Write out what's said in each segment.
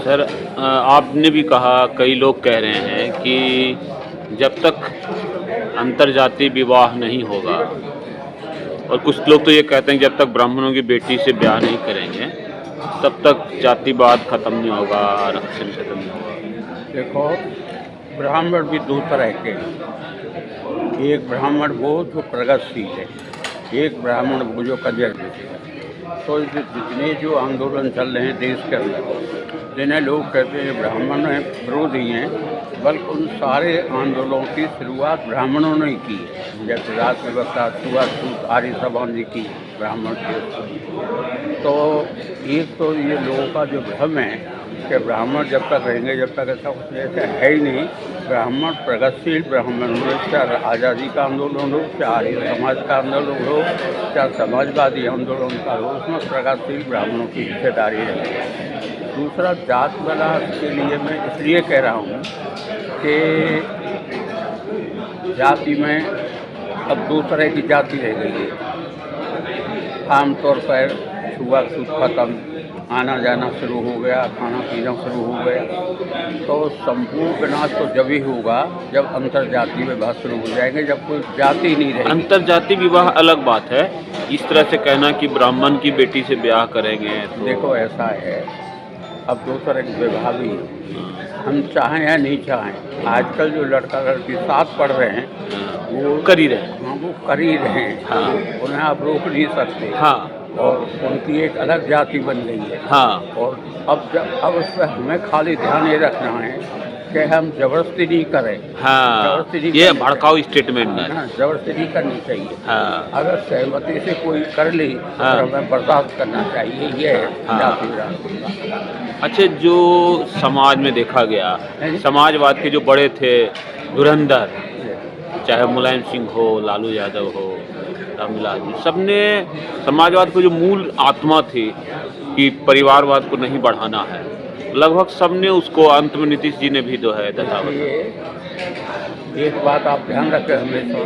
Sir आपने भी कहा, कई लोग कह रहे हैं कि जब तक अंतर्जातीय विवाह नहीं होगा, और कुछ लोग तो ये कहते हैं कि जब तक ब्राह्मणों की बेटी से ब्याह नहीं करेंगे तब तक जातिवाद खत्म नहीं होगा, आरक्षण खत्म नहीं होगा। देखो, ब्राह्मण भी दो तरह के हैं। एक ब्राह्मण वो जो प्रगतिशील है, एक ब्राह्मण वो जो कंजरवेटिव है। तो जितने जो आंदोलन चल रहे हैं देश के अंदर, जिन्हें लोग कहते हैं ब्राह्मण हैं, विरोधी हैं, बल्कि उन सारे आंदोलनों की शुरुआत ब्राह्मणों ने की है। जैसे जात व्यवस्था, छुआछूत, आर्य समाज ने की ब्राह्मण के। तो एक तो ये लोगों का जो भ्रम है कि ब्राह्मण जब तक रहेंगे, जब तक ऐसा कुछ ऐसा है ही नहीं। ब्राह्मण प्रगतिशील ब्राह्मण हो, चाहे आज़ादी का आंदोलन हो, चाहे आर्य समाज का आंदोलन हो, चाहे समाजवादी आंदोलन का हो, उसमें प्रगतिशील ब्राह्मणों की हिस्सेदारी है। दूसरा, जात विलास के लिए मैं इसलिए कह रहा हूँ कि जाति में अब दो तरह की जाति रह गई है। आमतौर पर छुआछूत खत्म, आना जाना शुरू हो गया, खाना पीना शुरू हो गया। तो संपूर्ण विनाश तो जब ही होगा जब अंतर्जातीय विवाह शुरू हो जाएंगे, जब कोई जाति नहीं रहेगी। अंतर्जातीय विवाह अलग बात है, इस तरह से कहना कि ब्राह्मण की बेटी से ब्याह करेंगे तो देखो, ऐसा है, अब दो तरह के विवाह भी हम चाहें या नहीं चाहें, आजकल जो लड़का लड़की साथ पढ़ रहे हैं वो कर ही रहे हैं। हाँ, वो कर ही रहे हैं। हाँ। उन्हें आप रोक नहीं सकते। हाँ। और उनकी एक अलग जाति बन गई है। हाँ। और अब उस पर हमें खाली ध्यान ये रखना है कि हम जबरदस्ती नहीं करें। हाँ, जबरदस्ती नहीं ये करनी भड़काऊ चाहिए। स्टेटमेंट है। हाँ, जबरदस्ती नहीं करनी चाहिए। हाँ। अगर सहमति से कोई कर ली हाँ। तो हमें बर्दाश्त करना चाहिए। ये है हाँ। जाति विरोध। अच्छा, जो समाज में देखा गया, समाजवाद के जो बड़े थे धुरंधर, चाहे मुलायम सिंह हो, लालू यादव हो, रामविलास जी, सबने समाजवाद को जो मूल आत्मा थी कि परिवारवाद को नहीं बढ़ाना है, लगभग सबने उसको, अंत में नीतीश जी ने भी जो है एक बात आप ध्यान रखें हमेशा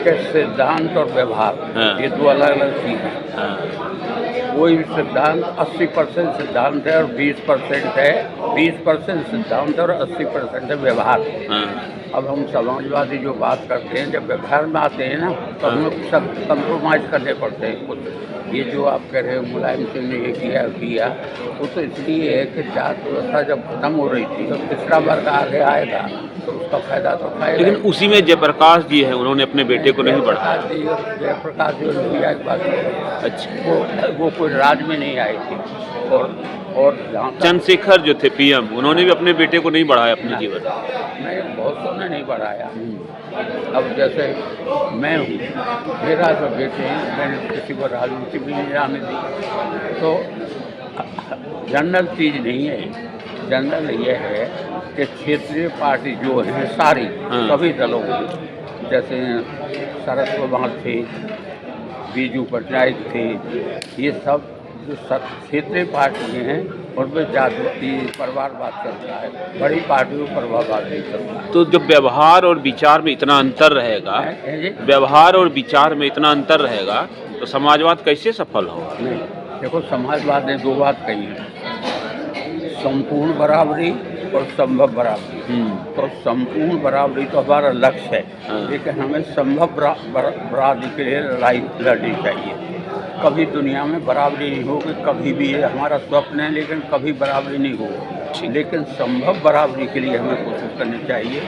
कि सिद्धांत और व्यवहार हाँ। ये दो अलग अलग चीज़ हैं। हाँ। कोई सिद्धांत 80% सिद्धांत है और 20% है, 20% सिद्धांत और 80% है व्यवहार। हाँ। अब हम समाजवादी जो बात करते हैं, जब व्यवहार में आते हैं ना, तो हमें सब कंप्रोमाइज़ करने पड़ते हैं कुछ। ये जो आप कह रहे हो मुलायम सिंह ने ये किया, वो तो इसलिए है कि जात व्यवस्था जब खत्म हो रही थी, तो तीसरा वर्ग आगे आएगा तो उसका फायदा तो उठाएगा। लेकिन उसी में जयप्रकाश जी हैं, उन्होंने अपने बेटे को नहीं बढ़ाया। जयप्रकाश जी नहीं आए बात। अच्छा, वो कोई राज में नहीं आए थे। और जहाँ तक चंद्रशेखर जो थे पीएम, उन्होंने भी अपने बेटे को नहीं बढ़ाया अपने जीवन में। नहीं, बहुत सौ ने नहीं बढ़ाया। अब जैसे मैं हूँ, मेरा जो बेटे हैं, मैंने किसी को राजनीति भी नहीं जाने दी। तो जनरल चीज़ नहीं है। जनरल ये है कि क्षेत्रीय पार्टी जो है सारी, हाँ। सभी दलों की, जैसे शरद पवार थे, बीजू पटनायक थे, ये सब जो क्षेत्रीय पार्टी हैं उनमें जाति परिवारवाद चलता है। बड़ी पार्टियों पर परिवारवाद नहीं चलता है। तो जब व्यवहार और विचार में इतना अंतर रहेगा, व्यवहार और विचार में इतना अंतर रहेगा, तो समाजवाद कैसे सफल होगा? नहीं, देखो, समाजवाद ने दो बात कही है, संपूर्ण बराबरी और संभव बराबरी। तो संपूर्ण बराबरी तो हमारा लक्ष्य है, हाँ। लेकिन हमें संभव बराबरी के लिए लड़ाई लड़नी चाहिए। कभी दुनिया में बराबरी नहीं होगी, कभी भी, ये हमारा स्वप्न है, लेकिन कभी बराबरी नहीं होगी। लेकिन संभव बराबरी के लिए हमें कोशिश करनी चाहिए।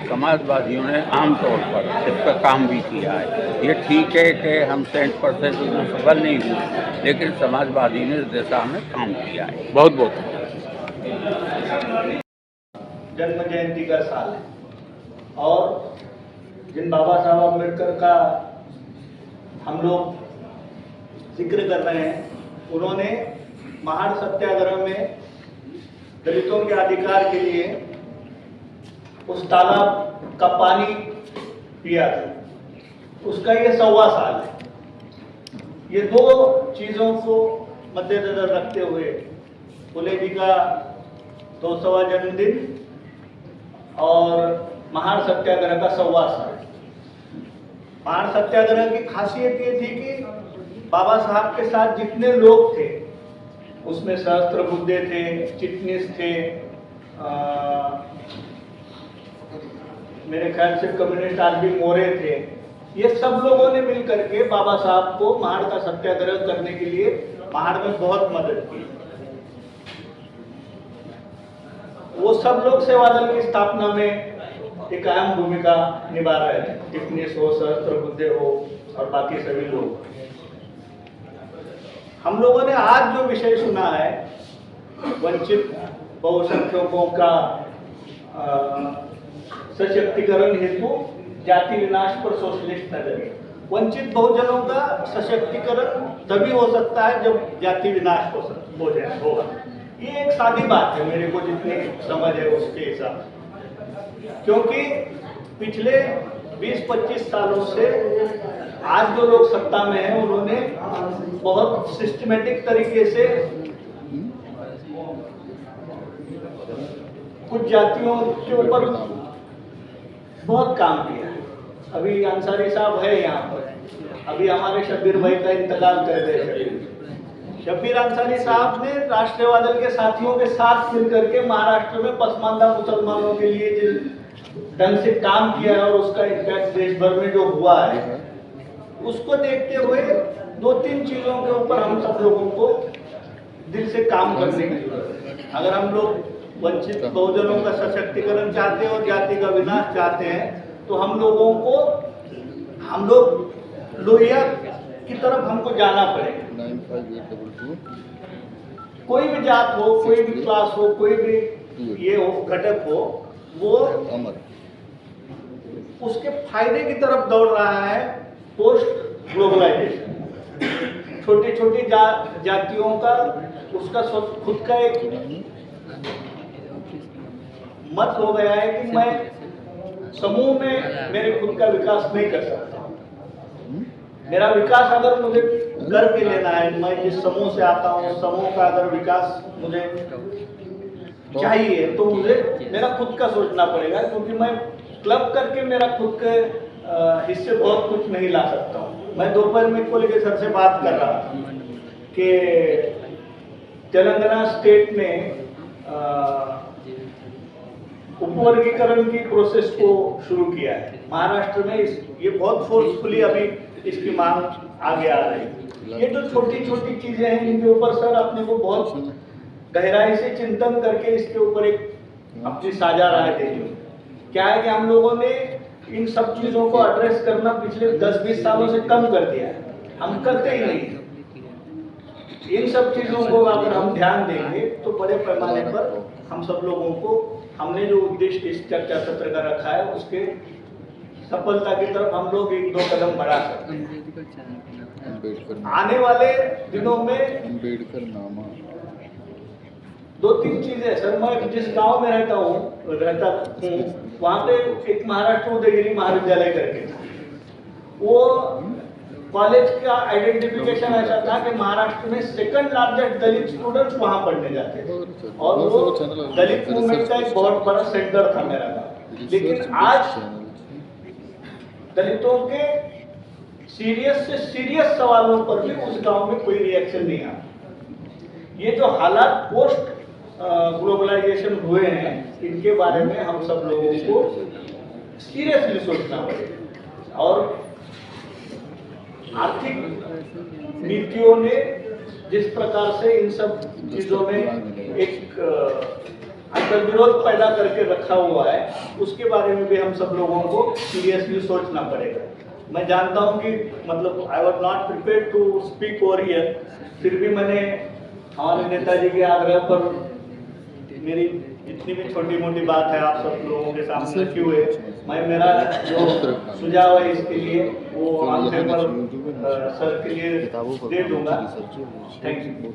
समाजवादियों ने आमतौर पर इस पर काम भी किया है। ये ठीक है कि हम 100% उसमें सफल नहीं हुए, लेकिन समाजवादी ने इस दिशा में काम किया है। बहुत बहुत जन्म जयंती का साल है और जिन बाबा साहब अम्बेडकर का हम लोग जिक्र कर रहे हैं, उन्होंने महान सत्याग्रह में दलितों के अधिकार के लिए उस तालाब का पानी पिया था, उसका ये 125 साल है। ये दो चीज़ों को मद्देनजर रखते हुए फुले जी का 200वां जन्मदिन और महान सत्याग्रह का 125 साल। महान सत्याग्रह की खासियत ये थी कि बाबा साहब के साथ जितने लोग थे उसमें सहस्त्रबुद्धे थे, चिटनिस थे, मेरे ख्याल से कम्युनिस्ट आरबी मोरे थे। ये सब लोगों ने मिलकर के बाबा साहब को महाड़ का सत्याग्रह करने के लिए महाड़ में बहुत मदद की। वो सब लोग सेवादल की स्थापना में एक अहम भूमिका निभा रहे थे, चिटनिस हो, सहस्त्रबुद्धे हो और बाकी सभी लोग। हम लोगों ने आज जो विषय सुना है, वंचित बहुसंख्यकों का सशक्तिकरण हेतु जाति विनाश पर सोशलिस्ट नजरिया। वंचित बहुजनों का सशक्तिकरण तभी हो सकता है जब जाति विनाश होगा। ये एक सादी बात है, मेरे को जितनी समझ है उसके हिसाब से, क्योंकि पिछले 20-25 सालों से आज जो लोग सत्ता में हैं उन्होंने बहुत सिस्टमेटिक तरीके से कुछ जातियों के ऊपर बहुत काम किया है। अभी अंसारी साहब है यहाँ पर, अभी हमारे शब्बीर भाई का इंतकाल कर गए। शब्बीर अंसारी साहब ने राष्ट्रवादल के साथियों के साथ मिलकर के महाराष्ट्र में पसमानदा मुसलमानों के लिए जिस ढंग से काम किया है और उसका इम्पैक्ट देश भर में जो हुआ है, उसको देखते हुए 2-3 चीजों के ऊपर हम सब लोगों को दिल से काम करने की जरूरत है। अगर हम लोग वंचित बहुजनों का सशक्तिकरण चाहते हैं और जाति का विनाश चाहते हैं, तो हम लोग लोहिया की तरफ हमको जाना पड़ेगा। कोई भी जात हो, कोई भी क्लास हो, कोई भी ये हो, घटक हो, वो उसके फायदे की तरफ दौड़ रहा है पोस्ट ग्लोबलाइजेशन। छोटी छोटी जातियों का उसका खुद का एक मत हो गया है कि मैं समूह में मेरे खुद का विकास नहीं कर सकता। मेरा विकास अगर मुझे करके लेना है, मैं जिस समूह से आता हूँ उस समूह का अगर विकास मुझे चाहिए तो मुझे मेरा खुद का सोचना पड़ेगा, क्योंकि मैं क्लब करके मेरा खुद के हिस्से बहुत कुछ नहीं ला सकता हूँ। मैं दोपहर में कोलिगे सर से बात कर रहा था कि तेलंगाना स्टेट में उपवर्गीकरण की प्रोसेस को शुरू किया है। महाराष्ट्र में ये बहुत फोर्सफुली अभी इसकी मांग आगे आ रही है। ये जो छोटी छोटी चीजें हैं, इनके ऊपर सर अपने को बहुत गहराई से चिंतन करके इसके ऊपर एक अपनी साझा राय देनी। क्या है कि हम लोगों ने इन सब चीजों को एड्रेस करना पिछले 10-20 सालों से कम कर दिया है, हम करते ही नहीं। इन सब चीजों को अगर हम ध्यान देंगे तो बड़े पैमाने पर हम सब लोगों को, हमने जो उद्देश्य इस चर्चा सत्र का रखा है, उसके सफलता की तरफ हम लोग 1-2 कदम बढ़ा सकते हैं। आने वाले दिनों में अम्बेडकर नामा 2-3 चीजें सर, मैं जिस गांव में रहता हूँ वहाँ पे एक महाराष्ट्र उदयगिरी महाविद्यालय करके था। वो कॉलेज का आइडेंटिफिकेशन ऐसा था कि महाराष्ट्र में सेकंड लार्जेस्ट दलित स्टूडेंट्स वहाँ पढ़ने जाते थे, और वो दलित मूवमेंट का एक बहुत बड़ा सेंटर था मेरा गाँव। लेकिन आज दलितों के सीरियस से सीरियस सवालों पर भी उस गांव में कोई रिएक्शन नहीं आता। ये जो हालात पोस्ट ग्लोबलाइजेशन हुए हैं, इनके बारे में हम सब लोगों को सीरियसली सोचना पड़ेगा। और आर्थिक नीतियों ने जिस प्रकार से इन सब चीजों में एक अंतर्विरोध पैदा करके रखा हुआ है, उसके बारे में भी हम सब लोगों को सीरियसली सोचना पड़ेगा। मैं जानता हूं कि मतलब I was not prepared to speak over here, फिर भी मैंने हमारे नेताजी के आग्रह पर मेरी जितनी भी छोटी मोटी बात है आप सब लोगों के सामने रखी हुई है। मैं मेरा जो सुझाव है इसके लिए वो आंसर पर सर के लिए दे दूंगा। Thank you.